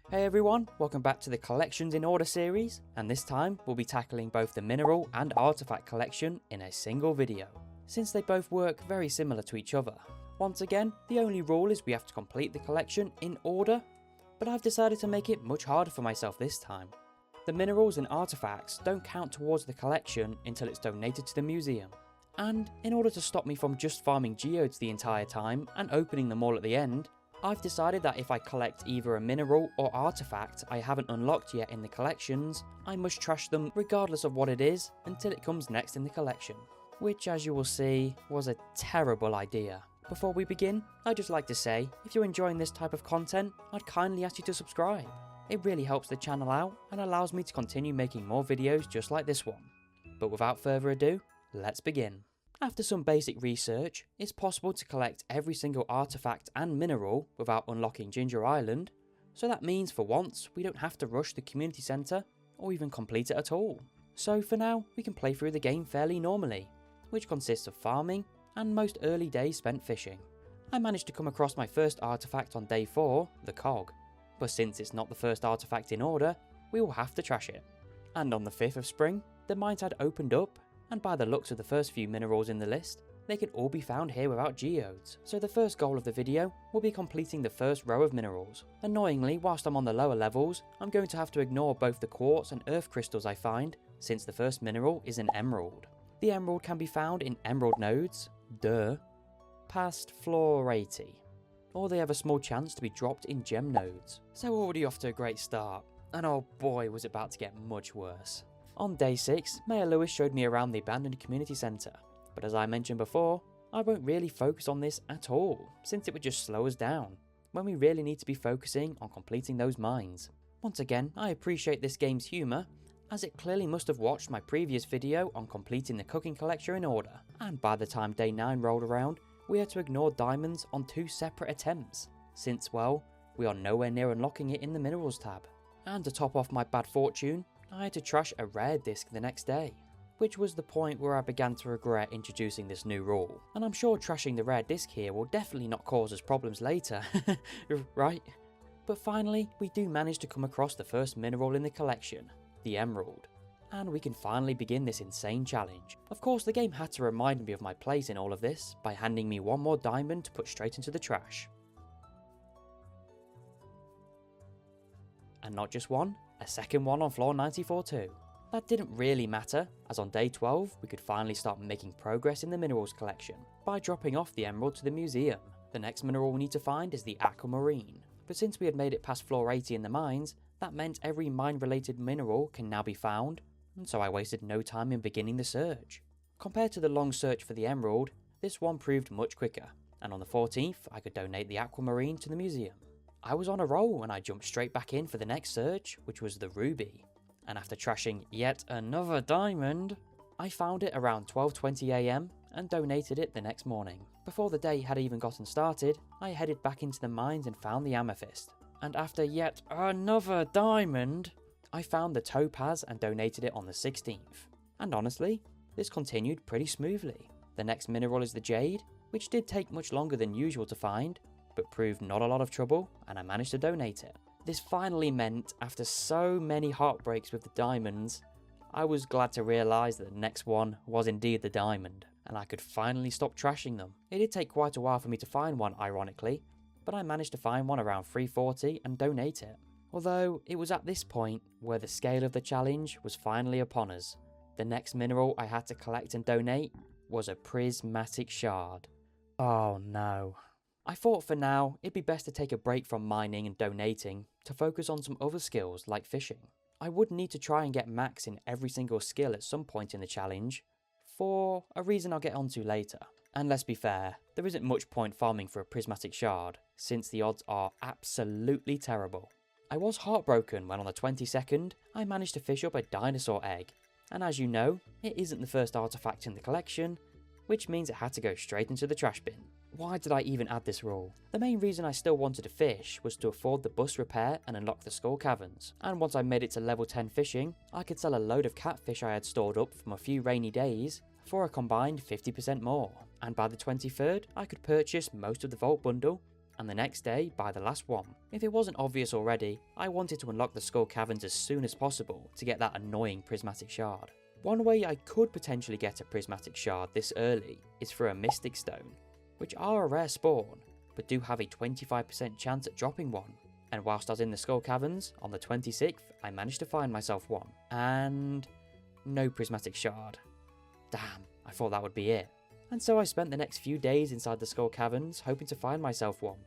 Hey everyone, welcome back to the Collections in Order series, and this time we'll be tackling both the mineral and artifact collection in a single video, since they both work very similar to each other. Once again, the only rule is we have to complete the collection in order, but I've decided to make it much harder for myself this time. The minerals and artifacts don't count towards the collection until it's donated to the museum. And in order to stop me from just farming geodes the entire time and opening them all at the end, I've decided that if I collect either a mineral or artifact I haven't unlocked yet in the collections, I must trash them regardless of what it is until it comes next in the collection. Which, as you will see, was a terrible idea. Before we begin, I'd just like to say, if you're enjoying this type of content, I'd kindly ask you to subscribe. It really helps the channel out and allows me to continue making more videos just like this one. But without further ado, let's begin. After some basic research, it's possible to collect every single artifact and mineral without unlocking Ginger Island, so that means for once we don't have to rush the community centre or even complete it at all. So for now, we can play through the game fairly normally, which consists of farming and most early days spent fishing. I managed to come across my first artifact on day 4, the cog, but since it's not the first artifact in order, we will have to trash it. And on the 5th of spring, the mines had opened up, and by the looks of the first few minerals in the list, they can all be found here without geodes. So the first goal of the video will be completing the first row of minerals. Annoyingly, whilst I'm on the lower levels, I'm going to have to ignore both the quartz and earth crystals I find, since the first mineral is an emerald. The emerald can be found in emerald nodes, past floor 80. Or they have a small chance to be dropped in gem nodes. So already off to a great start, and oh boy was it about to get much worse. On day 6, Mayor Lewis showed me around the abandoned community centre, but as I mentioned before, I won't really focus on this at all, since it would just slow us down, when we really need to be focusing on completing those mines. Once again, I appreciate this game's humour, as it clearly must have watched my previous video on completing the cooking collector in order, and by the time day 9 rolled around, we had to ignore diamonds on 2 separate attempts, since, well, we are nowhere near unlocking it in the minerals tab. And to top off my bad fortune, I had to trash a rare disc the next day, which was the point where I began to regret introducing this new rule. And I'm sure trashing the rare disc here will definitely not cause us problems later, right? But finally, we do manage to come across the first mineral in the collection, the emerald. And we can finally begin this insane challenge. Of course, the game had to remind me of my place in all of this by handing me one more diamond to put straight into the trash. And not just one, a second one on floor 94 too. That didn't really matter, as on day 12 we could finally start making progress in the minerals collection by dropping off the emerald to the museum. The next mineral we need to find is the aquamarine, but since we had made it past floor 80 in the mines, that meant every mine related mineral can now be found, and so I wasted no time in beginning the search. Compared to the long search for the emerald, this one proved much quicker, and on the 14th I could donate the aquamarine to the museum. I was on a roll and I jumped straight back in for the next search, which was the ruby. And after trashing yet another diamond, I found it around 12:20 AM and donated it the next morning. Before the day had even gotten started, I headed back into the mines and found the amethyst. And after yet another diamond, I found the topaz and donated it on the 16th. And honestly, this continued pretty smoothly. The next mineral is the jade, which did take much longer than usual to find, but proved not a lot of trouble, and I managed to donate it. This finally meant, after so many heartbreaks with the diamonds, I was glad to realise that the next one was indeed the diamond, and I could finally stop trashing them. It did take quite a while for me to find one, ironically, but I managed to find one around 340 and donate it. Although, it was at this point where the scale of the challenge was finally upon us. The next mineral I had to collect and donate was a prismatic shard. Oh no. I thought for now, it'd be best to take a break from mining and donating to focus on some other skills like fishing. I would need to try and get max in every single skill at some point in the challenge, for a reason I'll get onto later. And let's be fair, there isn't much point farming for a prismatic shard, since the odds are absolutely terrible. I was heartbroken when on the 22nd, I managed to fish up a dinosaur egg, and as you know, it isn't the first artifact in the collection, which means it had to go straight into the trash bin. Why did I even add this rule? The main reason I still wanted to fish was to afford the bus repair and unlock the skull caverns, and once I made it to level 10 fishing, I could sell a load of catfish I had stored up from a few rainy days for a combined 50% more, and by the 23rd I could purchase most of the vault bundle and the next day buy the last one. If it wasn't obvious already, I wanted to unlock the Skull Caverns as soon as possible to get that annoying prismatic shard. One way I could potentially get a prismatic shard this early is through a Mystic Stone, which are a rare spawn, but do have a 25% chance at dropping one. And whilst I was in the Skull Caverns, on the 26th, I managed to find myself one. And no prismatic shard. Damn, I thought that would be it. And so I spent the next few days inside the Skull Caverns hoping to find myself one.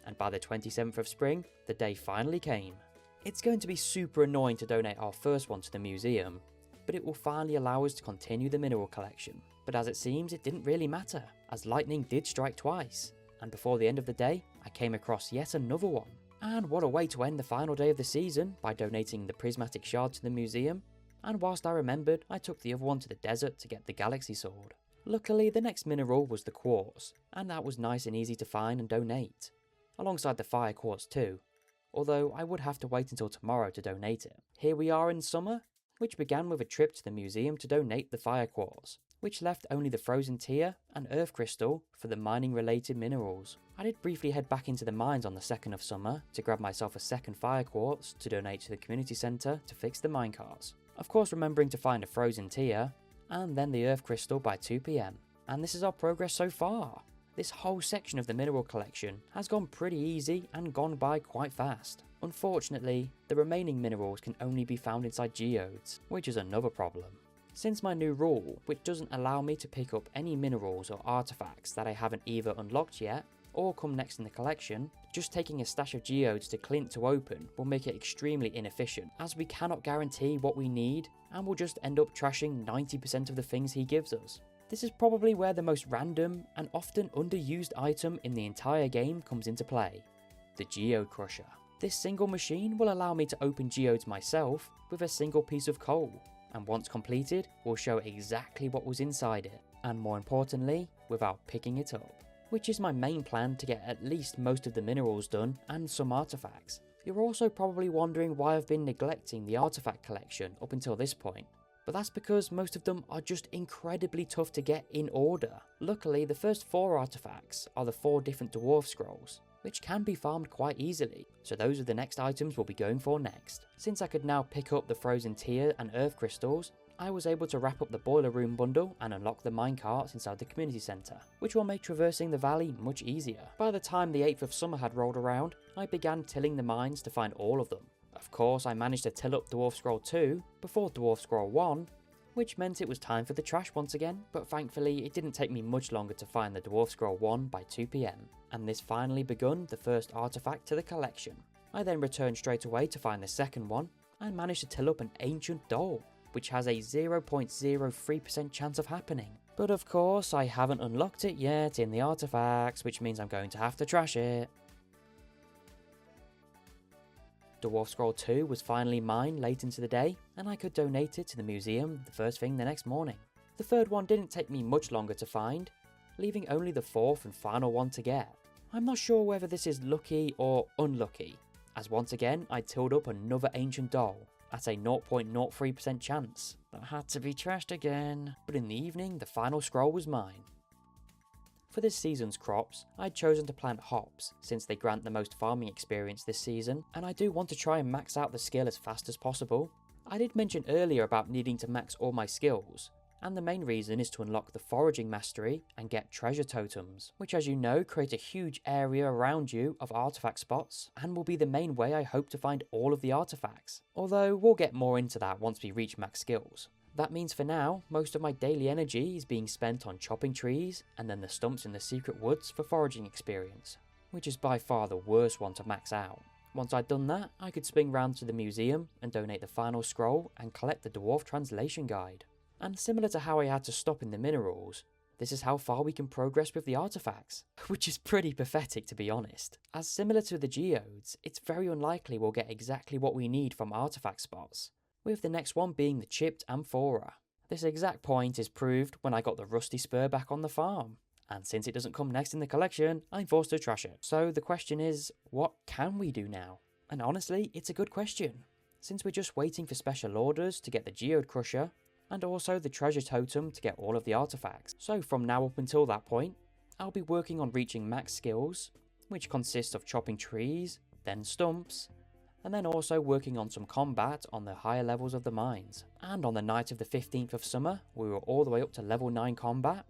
And by the 27th of spring, the day finally came. It's going to be super annoying to donate our first one to the museum, but it will finally allow us to continue the mineral collection. But as it seems, it didn't really matter, as lightning did strike twice. And before the end of the day, I came across yet another one. And what a way to end the final day of the season by donating the prismatic shard to the museum. And whilst I remembered, I took the other one to the desert to get the galaxy sword. Luckily, the next mineral was the quartz, and that was nice and easy to find and donate. Alongside the fire quartz too, although I would have to wait until tomorrow to donate it. Here we are in summer, which began with a trip to the museum to donate the fire quartz, which left only the frozen tear and earth crystal for the mining related minerals. I did briefly head back into the mines on the 2nd of summer to grab myself a second fire quartz to donate to the community centre to fix the minecarts. Of course remembering to find a frozen tear, and then the earth crystal by 2 PM. And this is our progress so far. This whole section of the mineral collection has gone pretty easy and gone by quite fast. Unfortunately, the remaining minerals can only be found inside geodes, which is another problem. Since my new rule, which doesn't allow me to pick up any minerals or artifacts that I haven't either unlocked yet, or come next in the collection, just taking a stash of geodes to Clint to open will make it extremely inefficient, as we cannot guarantee what we need, and will just end up trashing 90% of the things he gives us. This is probably where the most random and often underused item in the entire game comes into play, the Geode Crusher. This single machine will allow me to open geodes myself with a single piece of coal, and once completed will show exactly what was inside it, and more importantly, without picking it up. Which is my main plan to get at least most of the minerals done and some artifacts. You're also probably wondering why I've been neglecting the artifact collection up until this point, but that's because most of them are just incredibly tough to get in order. Luckily, the first 4 artifacts are the 4 different dwarf scrolls, which can be farmed quite easily, so those are the next items we'll be going for next. Since I could now pick up the frozen tear and earth crystals, I was able to wrap up the boiler room bundle and unlock the minecarts inside the community centre, which will make traversing the valley much easier. By the time the 8th of summer had rolled around, I began tilling the mines to find all of them. Of course, I managed to till up Dwarf Scroll 2 before Dwarf Scroll 1, which meant it was time for the trash once again, but thankfully it didn't take me much longer to find the Dwarf Scroll 1 by 2 PM, and this finally begun the first artifact to the collection. I then returned straight away to find the second one, and managed to till up an ancient doll, which has a 0.03% chance of happening. But of course, I haven't unlocked it yet in the artifacts, which means I'm going to have to trash it. Dwarf Scroll 2 was finally mine late into the day, and I could donate it to the museum the first thing the next morning. The third one didn't take me much longer to find, leaving only the 4th and final one to get. I'm not sure whether this is lucky or unlucky, as once again I tilled up another ancient doll at a 0.03% chance that had to be trashed again, but in the evening the final scroll was mine. For this season's crops, I'd chosen to plant hops since they grant the most farming experience this season, and I do want to try and max out the skill as fast as possible. I did mention earlier about needing to max all my skills, and the main reason is to unlock the foraging mastery and get treasure totems, which as you know create a huge area around you of artifact spots, and will be the main way I hope to find all of the artifacts, although we'll get more into that once we reach max skills. That means for now, most of my daily energy is being spent on chopping trees and then the stumps in the secret woods for foraging experience, which is by far the worst one to max out. Once I'd done that, I could swing round to the museum and donate the final scroll and collect the dwarf translation guide. And similar to how I had to stop in the minerals, this is how far we can progress with the artifacts, which is pretty pathetic to be honest. As similar to the geodes, it's very unlikely we'll get exactly what we need from artifact spots, with the next one being the chipped amphora. This exact point is proved when I got the rusty spur back on the farm, and since it doesn't come next in the collection, I'm forced to trash it. So the question is, what can we do now? And honestly, it's a good question, since we're just waiting for special orders to get the Geode Crusher, and also the treasure totem to get all of the artifacts. So from now up until that point, I'll be working on reaching max skills, which consists of chopping trees, then stumps, and then also working on some combat on the higher levels of the mines. And on the night of the 15th of summer, we were all the way up to level 9 combat,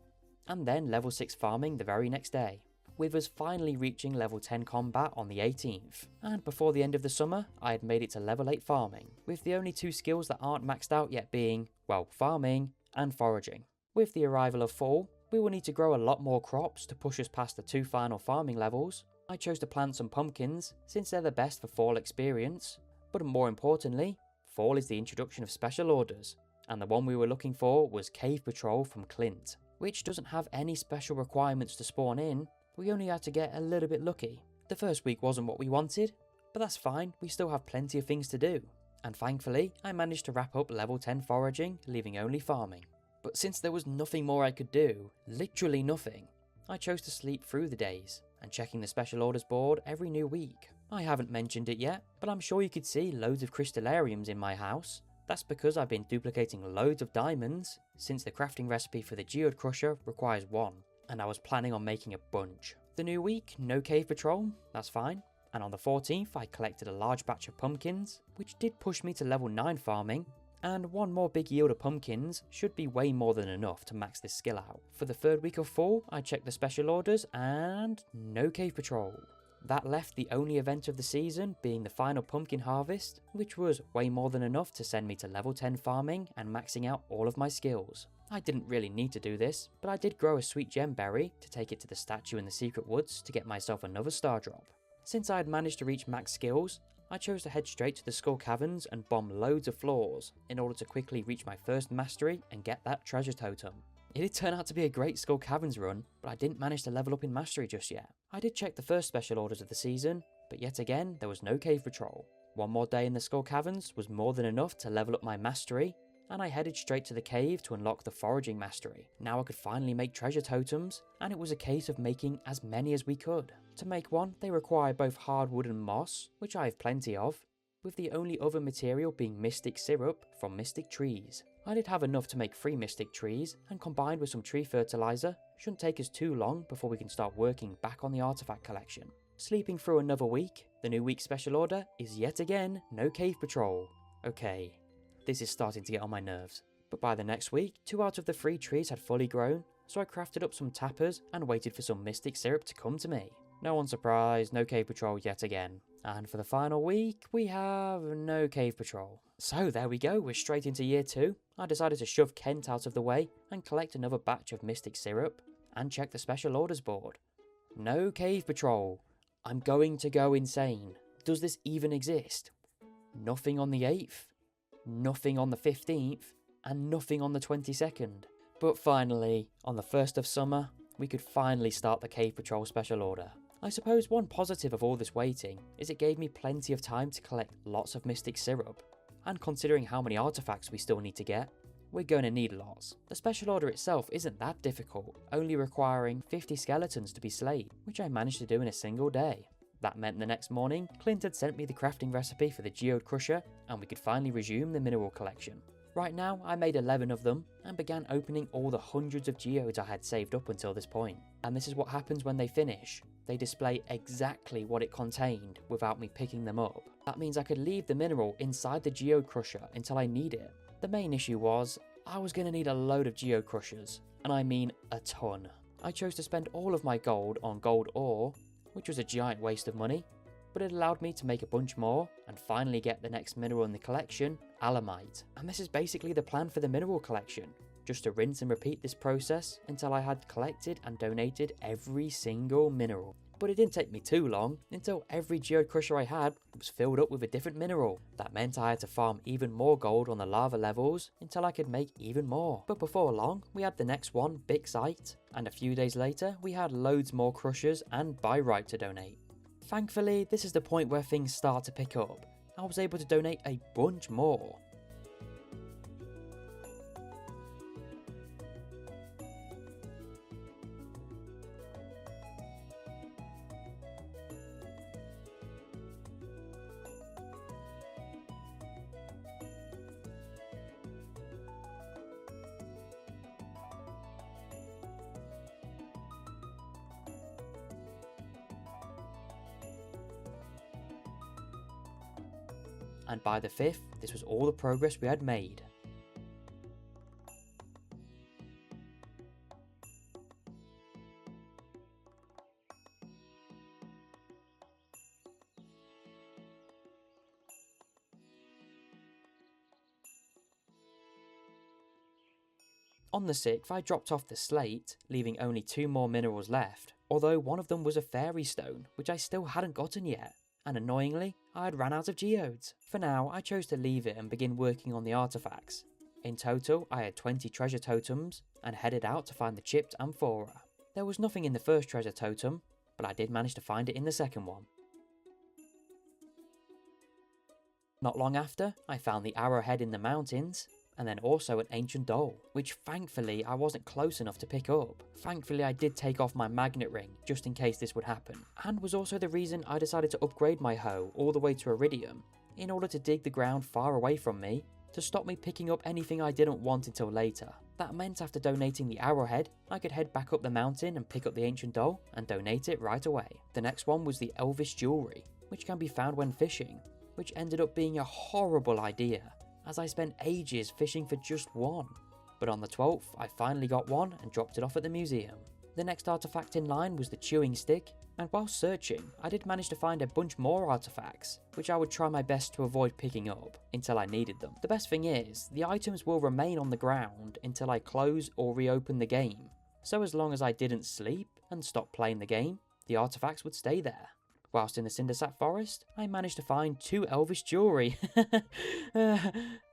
and then level 6 farming the very next day, with us finally reaching level 10 combat on the 18th. And before the end of the summer, I had made it to level 8 farming, with the only two skills that aren't maxed out yet being, well, farming and foraging. With the arrival of fall, we will need to grow a lot more crops to push us past the 2 final farming levels. I chose to plant some pumpkins since they're the best for fall experience, but more importantly, fall is the introduction of special orders, and the one we were looking for was Cave Patrol from Clint, which doesn't have any special requirements to spawn in. We only had to get a little bit lucky. The first week wasn't what we wanted, but that's fine, we still have plenty of things to do. And thankfully, I managed to wrap up level 10 foraging, leaving only farming. But since there was nothing more I could do, literally nothing, I chose to sleep through the days, and checking the special orders board every new week. I haven't mentioned it yet, but I'm sure you could see loads of crystallariums in my house. That's because I've been duplicating loads of diamonds, since the crafting recipe for the geode crusher requires 1, and I was planning on making a bunch. The new week, no cave patrol, that's fine. And on the 14th, I collected a large batch of pumpkins, which did push me to level 9 farming, and one more big yield of pumpkins should be way more than enough to max this skill out. For the 3rd week of fall, I checked the special orders and no cave patrol. That left the only event of the season being the final pumpkin harvest, which was way more than enough to send me to level 10 farming and maxing out all of my skills. I didn't really need to do this, but I did grow a sweet gem berry to take it to the statue in the secret woods to get myself another star drop. Since I had managed to reach max skills, I chose to head straight to the Skull Caverns and bomb loads of floors in order to quickly reach my first mastery and get that treasure totem. It did turn out to be a great Skull Caverns run, but I didn't manage to level up in mastery just yet. I did check the first special orders of the season, but yet again there was no cave patrol. One more day in the Skull Caverns was more than enough to level up my mastery, and I headed straight to the cave to unlock the foraging mastery. Now I could finally make treasure totems, and it was a case of making as many as we could. To make one, they require both hardwood and moss, which I have plenty of, with the only other material being mystic syrup from mystic trees. I did have enough to make 3 mystic trees, and combined with some tree fertilizer, shouldn't take us too long before we can start working back on the artifact collection. Sleeping through another week, the new week special order is yet again no cave patrol. Okay, this is starting to get on my nerves. But by the next week, 2 out of the 3 trees had fully grown, so I crafted up some tappers and waited for some mystic syrup to come to me. No one surprised, no cave patrol yet again. And for the final week, we have no cave patrol. So there we go, we're straight into year 2. I decided to shove Kent out of the way and collect another batch of mystic syrup and check the special orders board. No cave patrol. I'm going to go insane. Does this even exist? Nothing on the 8th, nothing on the 15th, and nothing on the 22nd. But finally, on the 1st of summer, we could finally start the cave patrol special order. I suppose one positive of all this waiting is it gave me plenty of time to collect lots of mystic syrup, and considering how many artifacts we still need to get, we're going to need lots. The special order itself isn't that difficult, only requiring 50 skeletons to be slayed, which I managed to do in a single day. That meant the next morning, Clint had sent me the crafting recipe for the geode crusher, and we could finally resume the mineral collection. Right now, I made 11 of them, and began opening all the hundreds of geodes I had saved up until this point. And this is what happens when they finish. They display exactly what it contained without me picking them up. That means I could leave the mineral inside the geode crusher until I need it. The main issue was, I was going to need a load of geode crushers, and I mean a ton. I chose to spend all of my gold on gold ore, which was a giant waste of money, but it allowed me to make a bunch more and finally get the next mineral in the collection, alamite. And this is basically the plan for the mineral collection, just to rinse and repeat this process until I had collected and donated every single mineral. But it didn't take me too long until every geode crusher I had was filled up with a different mineral. That meant I had to farm even more gold on the lava levels until I could make even more. But before long, we had the next one, Bixite, and a few days later we had loads more crushers and Byrite to donate. Thankfully, this is the point where things start to pick up. I was able to donate a bunch more. and by the 5th, this was all the progress we had made. On the 6th, I dropped off the slate, leaving only 2 more minerals left, although one of them was a fairy stone, which I still hadn't gotten yet, and annoyingly, I had ran out of geodes. For now, I chose to leave it and begin working on the artifacts. In total, I had 20 treasure totems, and headed out to find the chipped amphora. There was nothing in the first treasure totem, but I did manage to find it in the second one. Not long after, I found the arrowhead in the mountains, and then also an ancient doll, which thankfully I wasn't close enough to pick up. Thankfully I did take off my magnet ring, just in case this would happen, and was also the reason I decided to upgrade my hoe all the way to iridium, in order to dig the ground far away from me, to stop me picking up anything I didn't want until later. That meant after donating the arrowhead, I could head back up the mountain and pick up the ancient doll, and donate it right away. The next one was the elvish jewellery, which can be found when fishing, which ended up being a horrible idea, as I spent ages fishing for just one. But on the 12th, I finally got one and dropped it off at the museum. The next artifact in line was the chewing stick, and while searching, I did manage to find a bunch more artifacts, which I would try my best to avoid picking up until I needed them. The best thing is, the items will remain on the ground until I close or reopen the game, so as long as I didn't sleep and stop playing the game, the artifacts would stay there. Whilst in the Cindersap forest, I managed to find 2 elvish jewellery.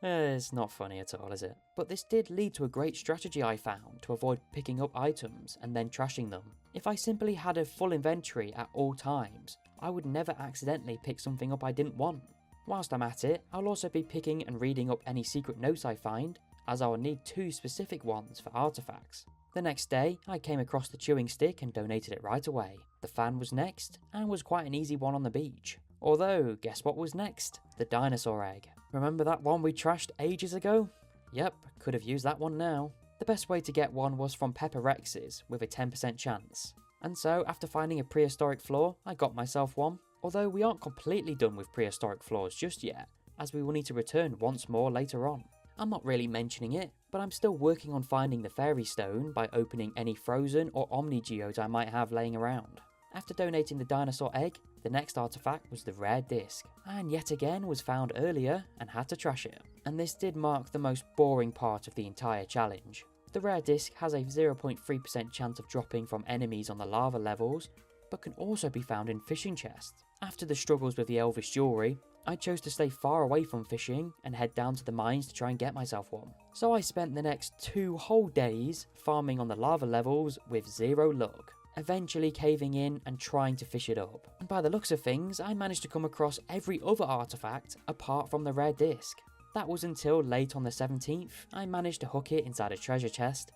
It's not funny at all, is it? But this did lead to a great strategy I found to avoid picking up items and then trashing them. If I simply had a full inventory at all times, I would never accidentally pick something up I didn't want. Whilst I'm at it, I'll also be picking and reading up any secret notes I find, as I'll need 2 specific ones for artifacts. The next day, I came across the chewing stick and donated it right away. The fan was next, and was quite an easy one on the beach. Although, guess what was next? The dinosaur egg. Remember that one we trashed ages ago? Yep, could have used that one now. The best way to get one was from Pepper Rex's, with a 10% chance. And so, after finding a prehistoric floor, I got myself one. Although we aren't completely done with prehistoric floors just yet, as we will need to return once more later on. I'm not really mentioning it, but I'm still working on finding the fairy stone by opening any frozen or omni geodes I might have laying around. After donating the dinosaur egg, the next artifact was the rare disc, and yet again was found earlier and had to trash it. And this did mark the most boring part of the entire challenge. The rare disc has a 0.3% chance of dropping from enemies on the lava levels, but can also be found in fishing chests. After the struggles with the elvish jewellery, I chose to stay far away from fishing and head down to the mines to try and get myself one. So I spent the next 2 whole days farming on the lava levels with 0 luck, eventually caving in and trying to fish it up. And by the looks of things, I managed to come across every other artifact apart from the rare disc. That was until late on the 17th, I managed to hook it inside a treasure chest,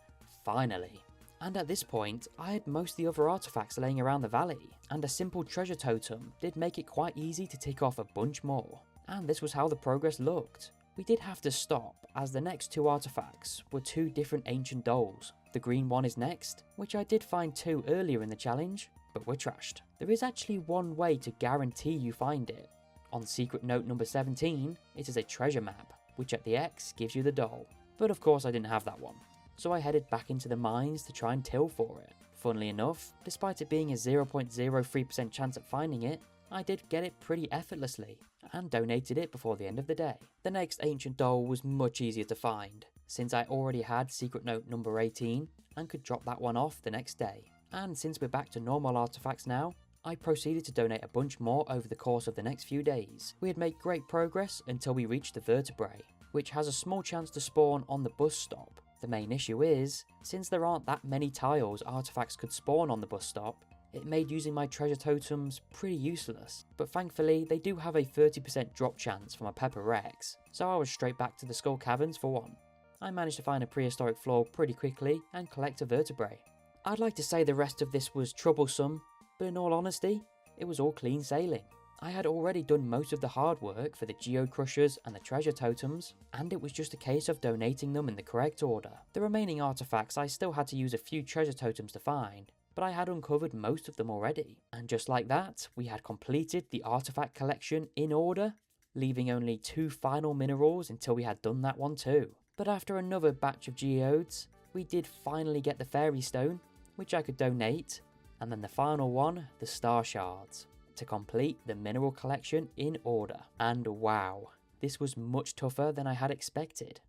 finally. And at this point, I had most of the other artifacts laying around the valley, and a simple treasure totem did make it quite easy to tick off a bunch more. And this was how the progress looked. We did have to stop, as the next 2 artifacts were 2 different ancient dolls. The green one is next, which I did find 2 earlier in the challenge, but were trashed. There is actually one way to guarantee you find it. On secret note number 17, it is a treasure map, which at the X gives you the doll. But of course I didn't have that one. So I headed back into the mines to try and till for it. Funnily enough, despite it being a 0.03% chance at finding it, I did get it pretty effortlessly, and donated it before the end of the day. The next ancient doll was much easier to find, since I already had secret note number 18, and could drop that one off the next day. And since we're back to normal artifacts now, I proceeded to donate a bunch more over the course of the next few days. We had made great progress until we reached the vertebrae, which has a small chance to spawn on the bus stop. The main issue is, since there aren't that many tiles artifacts could spawn on the bus stop, it made using my treasure totems pretty useless. But thankfully, they do have a 30% drop chance from a Pepper Rex, so I was straight back to the Skull Caverns for one. I managed to find a prehistoric floor pretty quickly and collect a vertebrae. I'd like to say the rest of this was troublesome, but in all honesty, it was all clean sailing. I had already done most of the hard work for the Geo Crushers and the treasure totems, and it was just a case of donating them in the correct order. The remaining artifacts I still had to use a few treasure totems to find, but I had uncovered most of them already. And just like that, we had completed the artifact collection in order leaving only 2 final minerals until we had done that one too. But after another batch of geodes, we did finally get the fairy stone, which I could donate, and then the final one, the star shards, to complete the mineral collection in order. And wow, this was much tougher than I had expected.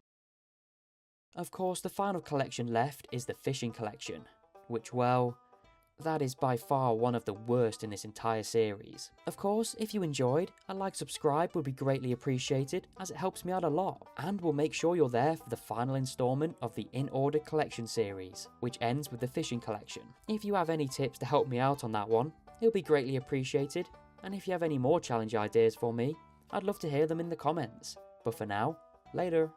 Of course, the final collection left is the fishing collection, which, well, that is by far one of the worst in this entire series. Of course, if you enjoyed, a like, subscribe would be greatly appreciated, as it helps me out a lot, and will make sure you're there for the final installment of the In Order collection series, which ends with the fishing collection. If you have any tips to help me out on that one, it'll be greatly appreciated, and if you have any more challenge ideas for me, I'd love to hear them in the comments. But for now, later.